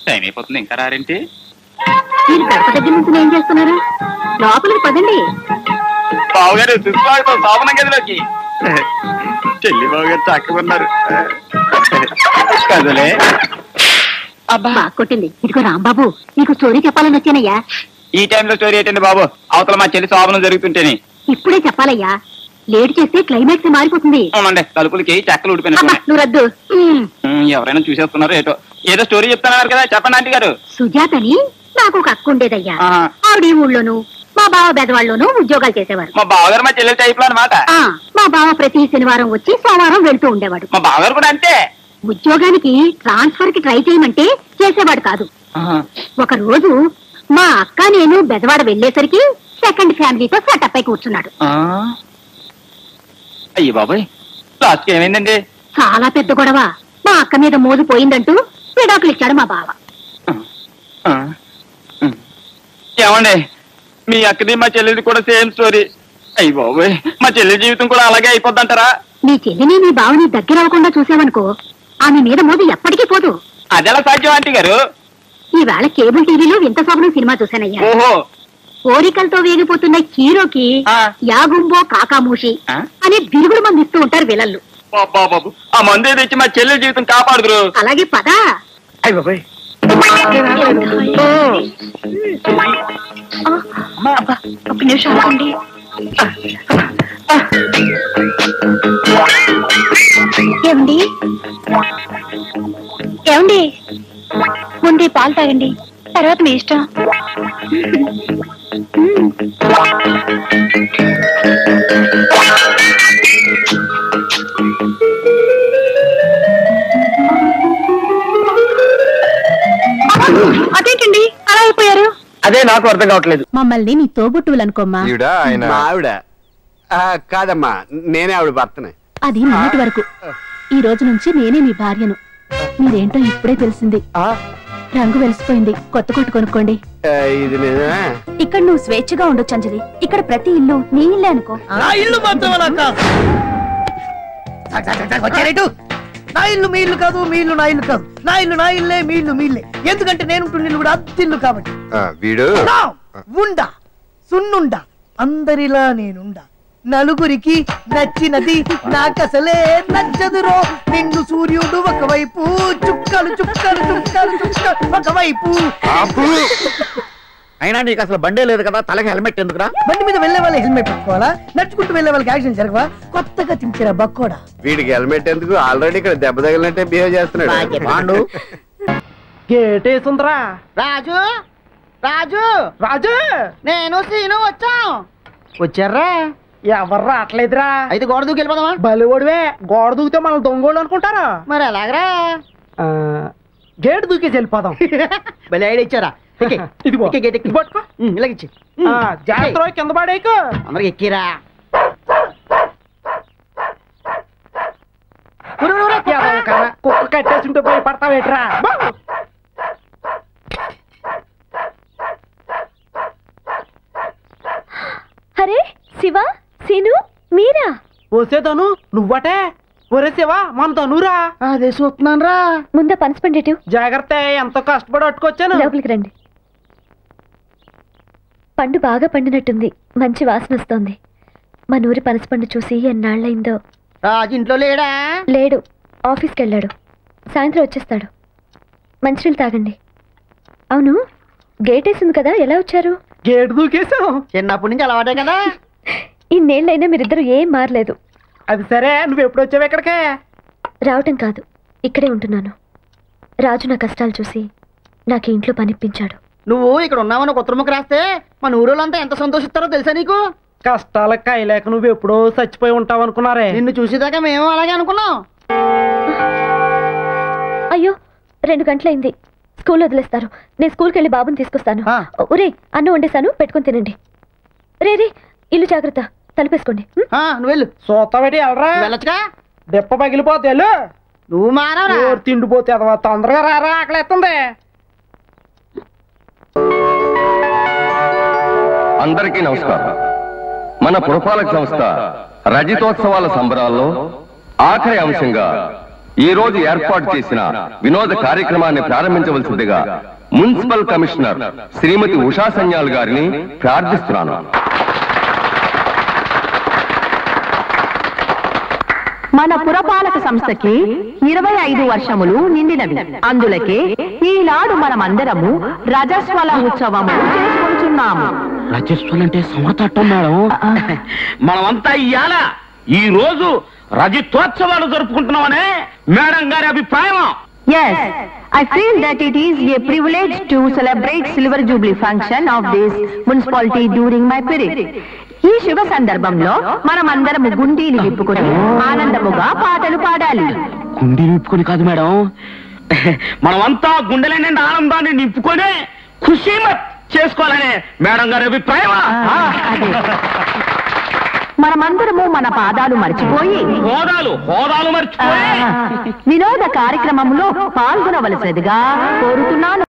Time అయిపోతుంది, ఇంకా రారేంటి? మీరు గడప దగ్గర నుంచి ఏం చేస్తున్నారు? లోపలికి పదండి. బావగారు సుస్వాగతం శోభన గదిలోకి. చెల్లి బావగారు చక్కకున్నారు కదలే. అబ్బా కొట్టింది. ఇదిగో రాంబాబు, నీకు స్టోరీ చెప్పాలని వచ్చానయ్యా. ఈ టైంలో స్టోరీ ఏంటండి బాబు? అవతల మా చెల్లి శోభనం జరుగుతుంటేనే. ఇప్పుడే చెప్పాలయ్యా, లేట్ చేస్తే క్లైమాక్స్ మారిపోతుంది. అవునండి, తలుపులకి చెక్కలు ఊడిపోయినా. నువ్వు రద్దు. ఎవరైనా చూసేస్తున్నారు ఏటో. ఏదో స్టోరీ చెప్తున్నారు కదా, చెప్పండి ఆంటీ గారు. సుజాతని నాకు ఒక అక్క ఉండేదయ్యా. ఆవిడ ఈ ఊళ్ళోను మా బావ బెదవాళ్ళలోనూ ఉద్యోగాలు చేసేవారు. మా బావగారు మా చెల్లెల టైప్ లో అనమాట. మా బావ ప్రతి శనివారం వచ్చి సోమవారం వెళ్తూ ఉండేవాడు. మా బావగారు కూడా అంతే. ఉద్యోగానికి ట్రాన్స్ఫర్ కి ట్రై చేయమంటే చేసేవాడు కాదు. ఒక రోజు మా అక్క నేను బెదవాడ వెళ్లేసరికి సెకండ్ ఫ్యామిలీతో సెటప్ అయి కూర్చున్నాడు. అయ్యి బాబాయ్, లాస్ట్ ఏమైందండి? చాలా పెద్ద గొడవ. మా అక్క మీద మోజు పోయిందంటూ విడాకులు ఇచ్చాడు మా బావ. ఏమండి, మీ అక్కది మా చెల్లెది కూడా సేమ్ స్టోరీ. అయ్యి బాబాయ్, మా చెల్లి జీవితం కూడా అలాగే అయిపోద్దంటారా? మీ చెల్లిని మీ బావని దగ్గర అవ్వకుండా చూసావనుకో, ఆమె మీద మోజు ఎప్పటికీ పోదు. అదెలా సాధ్యం ఆంటీ గారు? ఈవేళ కేబుల్ టీవీలో వింత శోభనం సినిమా చూశానయ్యా. ఓహో, కోరికలతో వేగిపోతున్న హీరోకి యాగుంబో కాకామూషి అనే బిరుగుడు మంది ఇస్తూ ఉంటారు విలన్లు. బాబు, ఆ మందు తెచ్చి మా చెల్లెల జీవితం కాపాడుదురు. అలాగే పదా. అయ్యి బాబాయ్, ఒక నిమిషం ఆగండి. ఏమండి ఏమండి, ముందే పాలు తాగండి, తర్వాత మీ ఇష్టం. అదేంటండి అలా అయిపోయారు? అదే నాకు అర్థం కావట్లేదు. మమ్మల్ని నీ తోబుట్టువులు అనుకోమ్మా. ఆవిడ కాదమ్మా, నేనే ఆవిడ భర్తనే. అది మొన్నటి వరకు. ఈ రోజు నుంచి నేనే మీ భార్యను. మీరేంటో ఇప్పుడే తెలిసింది. రంగు వెలిసిపోయింది, కొత్త కొట్టు కొనుక్కోండి. ఇది నిజమే. ఇక్కడ నువ్వు స్వేచ్ఛగా ఉండొచ్చు అంజలి. ఇక్కడ ప్రతి ఇల్లు నీ ఇల్లే అనుకో. నా ఇల్లు మాత్రమే నా ఇల్లు మీ ఇల్లు కాదు, మీ ఇల్లు నా ఇల్లు కాదు. నా ఇల్లు నా ఇల్లే, మీ ఇల్లు మీ ఇల్లే. ఎందుకంటే నేను ఇల్లు కూడా అద్దిల్లు కాబట్టి. వీడు ఉండా సున్నుండా, అందరిలా నేనుండా. నలుగురికి నచ్చినది నాకసలే నచ్చదురో. నిన్ను సూర్యుడు ఒకవైపు, చుక్కలు చుక్కలు చుక్కలు చుక్కలు ఒకవైపు. అయినా నీకు అసలు బండే లేదు కదా, తలకి హెల్మెట్ ఎందుకురా? బండి మీద వెళ్లే వాళ్ళు హెల్మెట్ పెట్టుకోవాలా? నడుచుకుంటూ వెళ్లే వాళ్ళకి యాక్సిడెంట్ జరగవా? కొత్తగా తింటారా బక్కోడా? వీడికి హెల్మెట్ ఎందుకు? ఆల్రెడీ ఇక్కడ దెబ్బ తగిలినట్టే బిహేవ్ చేస్తున్నాడు. గేటేసుందిరా. రాజు రాజు రాజు, నేను సీను వచ్చాం. వచ్చారా? ఎవర్రా అట్లేదురా. అయితే గోడ దూకి వెళ్ళిపోదామా? బలివడివే, గోడ దూకితే మనం దొంగోళ్ళు అనుకుంటారా? మరి ఎలాగరా? గేట్ దూకేసి వెళ్ళిపోదాం. బలి ఐడియా ఇచ్చారా? పట్టుకో, ఇలాగిచ్చి జాగ్రత్త, కింద పడేకు. అందరికి ఎక్కిరా. కుక్క కట్టేసింటే పోయి పడతావేట్రా? అరే శివ, సీను, మీరా? వసేతను నువ్వటే. ఒరే శివ, మన తనురా. అదే చూస్తున్నాను రా. ముందా పనిస్పెండేటివ్. జాగ్రత్త, ఎంతో కష్టపడి పట్టుకొచ్చాను. లోపలికి రండి. పండు బాగా పండినట్టుంది, మంచి వాసన వస్తోంది. మన ఊరి పనసపండు చూసి ఎన్నాళ్ళైందో. రాజు ఇంట్లో లేడా? లేడు, ఆఫీస్కి వెళ్ళాడు. సాయంత్రం వచ్చేస్తాడు. మంచినీళ్ళు తాగండి. అవును, గేట్ వేసింది కదా, ఎలా వచ్చారు? గేట్ దూకేసాం. చిన్నప్పటి నుంచి అలవాటే కదా. ఇన్నేళ్ళైనా మీరిద్దరు ఏం మారలేదు. అది సరే, నువ్వు ఎప్పుడు వచ్చావు ఇక్కడికే? రావటం కాదు, ఇక్కడే ఉంటున్నాను. రాజు నా కష్టాలు చూసి నాకు ఇంట్లో పనిప్పించాడు. నువ్వు ఇక్కడ ఉన్నావని ఒక ఉత్తరముఖ రాస్తే మన ఊరోళ్ళంతా ఎంత సంతోషిస్తారో తెలుసా నీకు? కష్టాలకు కాయలేక నువ్వు ఎప్పుడో చచ్చిపోయి ఉంటావు అనుకున్నారే. నిన్ను చూసేదాకా మేము అలాగే అనుకున్నాం. అయ్యో, 2 గంటలైంది. స్కూల్ వదిలేస్తారు. నేను స్కూల్కి వెళ్ళి బాబుని తీసుకొస్తాను. ఒరే, అన్నం వండేశాను, పెట్టుకుని తినండి. రే రే, ఇల్లు జాగ్రత్త, తలుపేసుకోండి. నువ్వు వెళ్ళు. సోతబెట్టి వెళ్ళరా. వెళ్ళొచ్చుగా, దెప్ప పగిలిపోతే వెళ్ళు. నువ్వు మానవరా, తిండిపోతే తొందరగా రారా, ఆకలేస్తుంది. అందరికీ నమస్కారం. మన పురపాలక సంస్థ రజతోత్సవాల సంబరాల్లో ఆఖరి అంశంగా ఈ రోజు ఏర్పాటు చేసిన వినోద కార్యక్రమాన్ని ప్రారంభించవలసిందిగా మున్సిపల్ కమిషనర్ శ్రీమతి ఉషా సన్యాల్ గారిని ప్రార్థిస్తున్నాను. మన పురపాలక సంస్థకి 25 వర్షములు నిండినవి. అందులకే ఈనాడు మనమందరము రజస్వల ఉత్సవము చేసుకుంటున్నాము. రజస్వలంటే సమర్థం మేడం. మనమంతా ఇవాళ ఈ రోజు రజతోత్సవాలు జరుపుకుంటున్నామనే మేడం గారి అభిప్రాయం. Yes, I feel that it is a privilege to celebrate Silver Jubilee function of this municipality during my period. ఈ శుభ సందర్భంలో మనమందరము గుండీలు విప్పుకొని ఆనందముగా పాటలు పాడాలి. గుండె నింపుకొని కాదు మేడం, మనమంతా గుండెల నిండా ఆనందాన్ని నింపుకొని ఖుషీమత్ చేసుకోవాలనే మేడం గారి అభిప్రాయం. మనమందరము మన పాదాలు మర్చిపోయి హోదాలు మర్చిపోయి వినోద కార్యక్రమంలో పాల్గొనవలసినదిగా కోరుతున్నాను.